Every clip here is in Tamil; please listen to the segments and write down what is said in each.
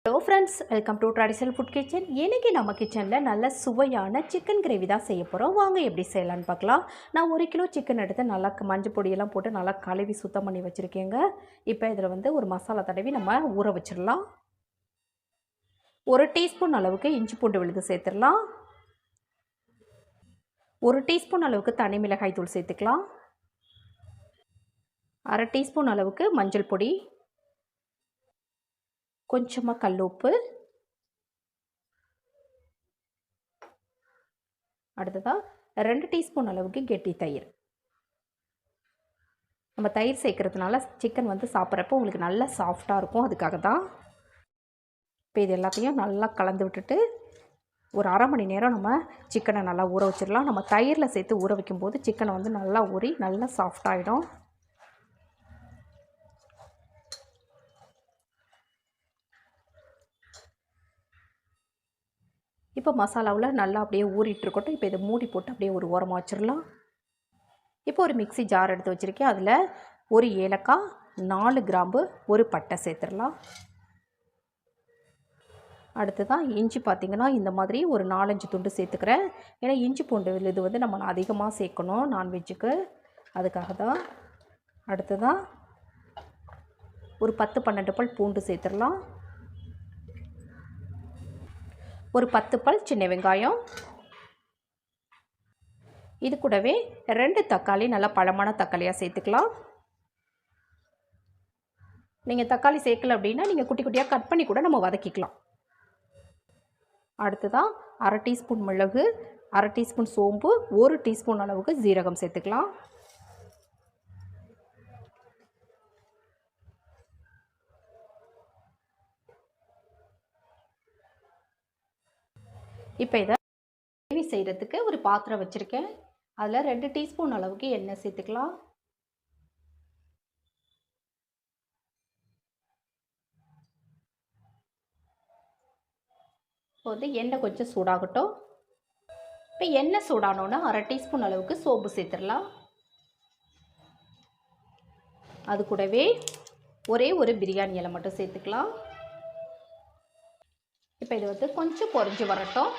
Hello friends, welcome to traditional food kitchen. இன்றைக்கி நம்ம கிச்சனில் நல்ல சுவையான சிக்கன் கிரேவி தான் செய்ய போகிறோம். வாங்க எப்படி செய்யலான்னு பார்க்கலாம். நான் 1 கிலோ சிக்கன் எடுத்து நல்லா மஞ்சள் பொடியெல்லாம் போட்டு நல்லா கழுவி சுத்தம் பண்ணி வச்சுருக்கேங்க. இப்போ இதில் ஒரு மசாலா தடவி நம்ம ஊற வச்சிடலாம். 1 டீஸ்பூன் அளவுக்கு இஞ்சி பூண்டு விழுது சேர்த்துடலாம். 1 டீஸ்பூன் அளவுக்கு தனி மிளகாய் தூள் சேர்த்துக்கலாம். 1/2 டீஸ்பூன் அளவுக்கு மஞ்சள் பொடி, கொஞ்சமாக கல் உப்பு, அடுத்ததாக 2 டீஸ்பூன் அளவுக்கு கெட்டி தயிர். நம்ம தயிர் சேர்க்கறதுனால சிக்கன் சாப்பிட்றப்போ உங்களுக்கு நல்லா சாஃப்டாக இருக்கும், அதுக்காக தான். இப்போ இது எல்லாத்தையும் நல்லா கலந்து விட்டுட்டு ஒரு அரை மணி நேரம் நம்ம சிக்கனை நல்லா ஊற வச்சிடலாம். நம்ம தயிரில் சேர்த்து ஊற வைக்கும்போது சிக்கனை நல்லா ஊறி நல்லா சாஃப்டாகிடும். இப்போ மசாலாவில் நல்லா அப்படியே ஊறிட்டுருக்கட்டும். இப்போ இதை மூடி போட்டு அப்படியே ஒரு ஓரமாக வச்சிடலாம். இப்போ ஒரு மிக்ஸி ஜார் எடுத்து வச்சுருக்கேன். அதில் 1 ஏலக்காய், 4 கிராம்பு, 1 பட்டை சேர்த்துடலாம். அடுத்ததான் இஞ்சி பார்த்திங்கன்னா இந்த மாதிரி ஒரு 4-5 துண்டு சேர்த்துக்கிறேன். ஏன்னா இஞ்சி பூண்டு இது நம்ம அதிகமாக சேர்க்கணும் நான்வெஜ்ஜுக்கு, அதுக்காக தான். அடுத்ததான் ஒரு 10-12 பல் பூண்டு சேர்த்துடலாம். ஒரு 10 பல் சின்ன வெங்காயம். இது கூடவே 2 தக்காளி, நல்லா பழமான தக்காளியாக சேர்த்துக்கலாம். நீங்கள் தக்காளி சேர்க்கல அப்படின்னா நீங்கள் குட்டி குட்டியாக கட் பண்ணி கூட நம்ம வதக்கிக்கலாம். அடுத்ததான் 1/2 டீஸ்பூன் மிளகு, 1/2 டீஸ்பூன் சோம்பு, 1 டீஸ்பூன் அளவுக்கு ஜீரகம் சேர்த்துக்கலாம். இப்போ இதை கிரேவி செய்கிறதுக்கு ஒரு பாத்திரம் வச்சுருக்கேன். அதில் 2 டீஸ்பூன் அளவுக்கு எண்ணெய் சேர்த்துக்கலாம். இப்போ எண்ணெய் கொஞ்சம் சூடாகட்டும். இப்போ எண்ணெய் சூடானோன்னா 1/2 டீஸ்பூன் அளவுக்கு சோம்பு சேர்த்துடலாம். அது கூடவே ஒரே ஒரு பிரியாணி இலை மட்டும் சேர்த்துக்கலாம். இப்போ இது கொஞ்சம் பொரிஞ்சு வரட்டும்.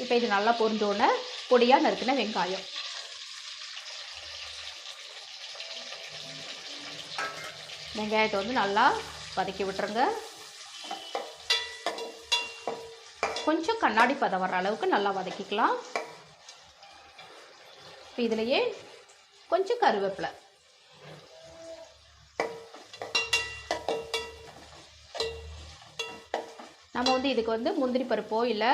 இப்போ இது நல்லா பொரிஞ்சோன்னே பொடியாக நறுக்கின வெங்காயம், வெங்காயத்தை நல்லா வதக்கி விட்டுருங்க. கொஞ்சம் கண்ணாடி பதம் வர்ற அளவுக்கு நல்லா வதக்கிக்கலாம். இப்போ இதிலையே கொஞ்சம் கருவேப்பிலை, நம்ம இதுக்கு முந்திரி பருப்போ இல்லை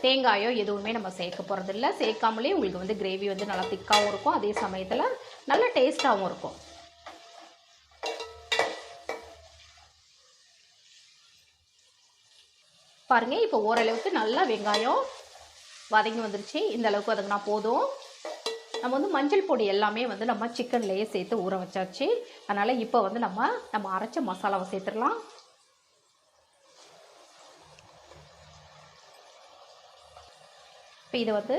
தேங்காயோ எதுவுமே நம்ம சேர்க்க போகிறதில்ல. சேர்க்காமலே உங்களுக்கு கிரேவி நல்லா திக்காகவும் இருக்கும், அதே சமயத்தில் நல்ல டேஸ்ட்டாகவும் இருக்கும். பாருங்கள், இப்போ ஓரளவுக்கு நல்லா வெங்காயம் வதங்கி வந்துருச்சு. இந்த அளவுக்கு வதங்கினா போதும். நம்ம மஞ்சள் பொடி எல்லாமே நம்ம சிக்கன்லேயே சேர்த்து ஊற வச்சாச்சு. அதனால் இப்போ நம்ம அரைச்ச மசாலாவை சேர்த்துடலாம். இப்போ இதை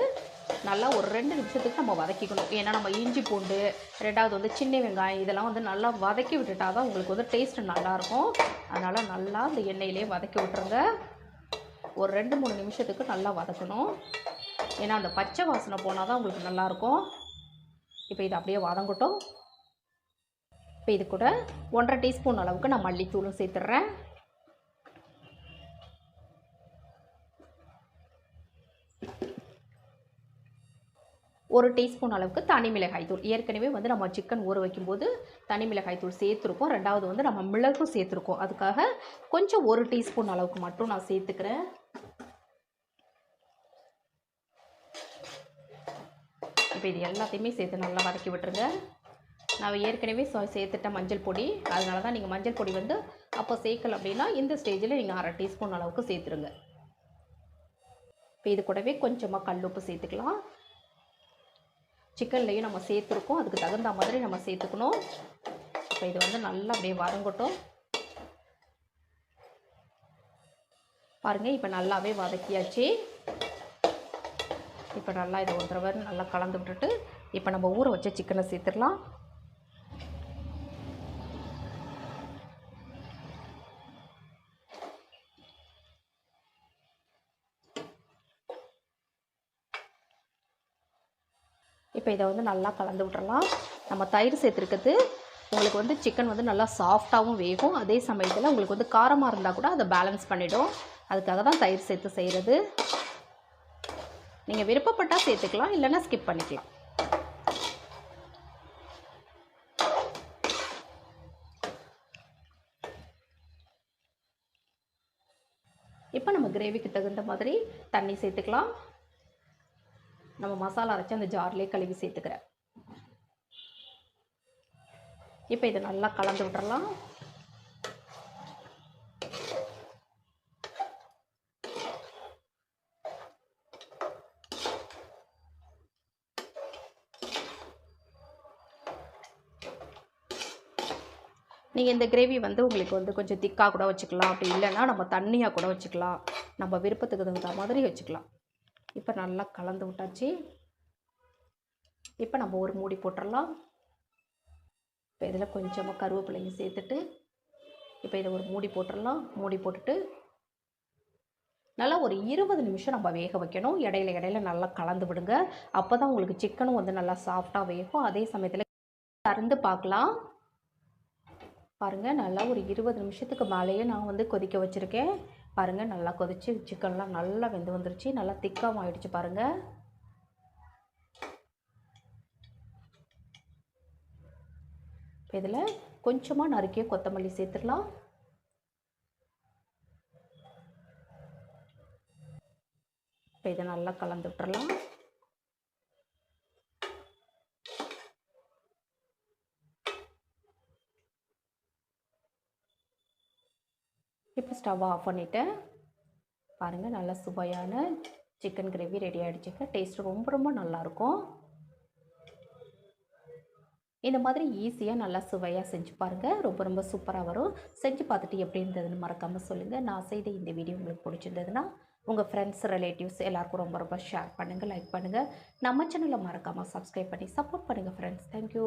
நல்லா ஒரு 2 நிமிஷத்துக்கு நம்ம வதக்கிக்கணும். ஏன்னா நம்ம இஞ்சி பூண்டு, ரெண்டாவது சின்ன வெங்காயம் இதெல்லாம் நல்லா வதக்கி விட்டுட்டால் தான் உங்களுக்கு டேஸ்ட்டு நல்லாயிருக்கும். அதனால் நல்லா இந்த எண்ணெயிலே வதக்கி விட்டுருங்க. ஒரு 2-3 நிமிஷத்துக்கு நல்லா வதக்கணும். ஏன்னா அந்த பச்சை வாசனை போனால் தான் உங்களுக்கு நல்லாயிருக்கும். இப்போ இது அப்படியே வதங்கட்டும். இப்போ இது கூட 1/2 டீஸ்பூன் அளவுக்கு நான் மல்லித்தூளும் சேர்த்துட்றேன். ஒரு டீஸ்பூன் அளவுக்கு தனி மிளகாய் தூள். ஏற்கனவே நம்ம சிக்கன் ஊற வைக்கும்போது தனி மிளகாய் தூள் சேர்த்துருக்கோம். ரெண்டாவது நம்ம மிளகும் சேர்த்துருக்கோம். அதுக்காக கொஞ்சம் 1 டீஸ்பூன் அளவுக்கு மட்டும் நான் சேர்த்துக்கிறேன். இப்போ இது எல்லாத்தையுமே சேர்த்து நல்லா வதக்கி விட்டுருங்க. நான் ஏற்கனவே சேர்த்துட்டேன் மஞ்சள் பொடி, அதனால தான் நீங்கள் மஞ்சள் பொடி அப்போ சேர்க்கல அப்படின்னா இந்த ஸ்டேஜில் நீங்கள் 1/2 டீஸ்பூன் அளவுக்கு சேர்த்துருங்க. இப்போ இது கூடவே கொஞ்சமாக கல் உப்பு சேர்த்துக்கலாம். சிக்கன்லேயும் நம்ம சேர்த்துருக்கோம், அதுக்கு தகுந்த மாதிரி நம்ம சேர்த்துக்கணும். இப்போ இது நல்லா அப்படியே வதங்கட்டும். பாருங்கள், இப்போ நல்லாவே வதக்கியாச்சு. இப்போ நல்லா இதை ஒரு தடவை நல்லா கலந்து விட்டுட்டு இப்போ நம்ம ஊற வச்ச சிக்கனை சேர்த்துடலாம். இப்போ இதை வந்து நல்லா கலந்து விட்டுறலாம். நம்ம தயிர் சேர்த்துருக்கிறது உங்களுக்கு வந்து சிக்கன் வந்து நல்லா சாஃப்டாகவும் வேகும். அதே சமயத்தில் உங்களுக்கு வந்து காரமாக இருந்தால் கூட அதை பேலன்ஸ் பண்ணிவிடும். அதுக்காக தான் தயிர் சேர்த்து செய்கிறது. நீங்கள் விருப்பப்பட்டால் சேர்த்துக்கலாம், இல்லைன்னா ஸ்கிப் பண்ணிக்கலாம். இப்போ நம்ம கிரேவிக்கு தகுந்த மாதிரி தண்ணி சேர்த்துக்கலாம். நம்ம மசாலா அரைச்சி அந்த ஜார்லேயே கழுவி சேர்த்துக்கிறேன். இப்போ இதை நல்லா கலந்து விட்டுறலாம். நீங்கள் இந்த கிரேவி வந்து உங்களுக்கு வந்து கொஞ்சம் திக்காக கூட வச்சுக்கலாம், அப்படி இல்லைன்னா நம்ம தண்ணியாக கூட வச்சுக்கலாம். நம்ம விருப்பத்துக்கு தகுந்த மாதிரி வச்சுக்கலாம். இப்போ நல்லா கலந்து விட்டாச்சு. இப்போ நம்ம ஒரு மூடி போட்டுடலாம். இப்போ இதில் கொஞ்சமாக கருவேப்பிலையும் சேர்த்துட்டு இப்போ இதை ஒரு மூடி போட்டுடலாம். மூடி போட்டுட்டு நல்லா ஒரு 20 நிமிஷம் நம்ம வேக வைக்கணும். இடையில நல்லா கலந்து விடுங்க. அப்போ தான் உங்களுக்கு சிக்கனும் வந்து நல்லா சாஃப்டாக வேகும். அதே சமயத்தில் திறந்து பார்க்கலாம். பாருங்கள், நல்லா ஒரு 20 நிமிஷத்துக்கு மேலேயே நான் வந்து கொதிக்க வச்சுருக்கேன். பாருங்கள், நல்லா கொதிச்சு சிக்கன்லாம் நல்லா வெந்து வந்துருச்சு. நல்லா திக்காகவும் ஆயிடுச்சு பாருங்கள். இதில் கொஞ்சமாக நறுக்கிய கொத்தமல்லி சேர்த்துடலாம். இப்போ இதை நல்லா கலந்து விட்டுறலாம். இப்போ ஸ்டவ் ஆஃப் பண்ணிவிட்டேன். பாருங்கள், நல்லா சுவையான சிக்கன் கிரேவி ரெடி ஆகிடுச்சுங்க. டேஸ்ட் ரொம்ப நல்லாயிருக்கும். இந்த மாதிரி ஈஸியாக நல்லா சுவையாக செஞ்சு பாருங்கள். ரொம்ப சூப்பராக வரும். செஞ்சு பார்த்துட்டு எப்படி இருந்ததுன்னு மறக்காமல் சொல்லுங்கள். நான் செய்த இந்த வீடியோ உங்களுக்கு பிடிச்சிருந்ததுன்னா உங்கள் ஃப்ரெண்ட்ஸ், ரிலேட்டிவ்ஸ் எல்லாருக்கும் ரொம்ப ஷேர் பண்ணுங்கள், லைக் பண்ணுங்கள். நம்ம சேனலை மறக்காமல் சப்ஸ்கிரைப் பண்ணி சப்போர்ட் பண்ணுங்கள் ஃப்ரெண்ட்ஸ். தேங்க்யூ.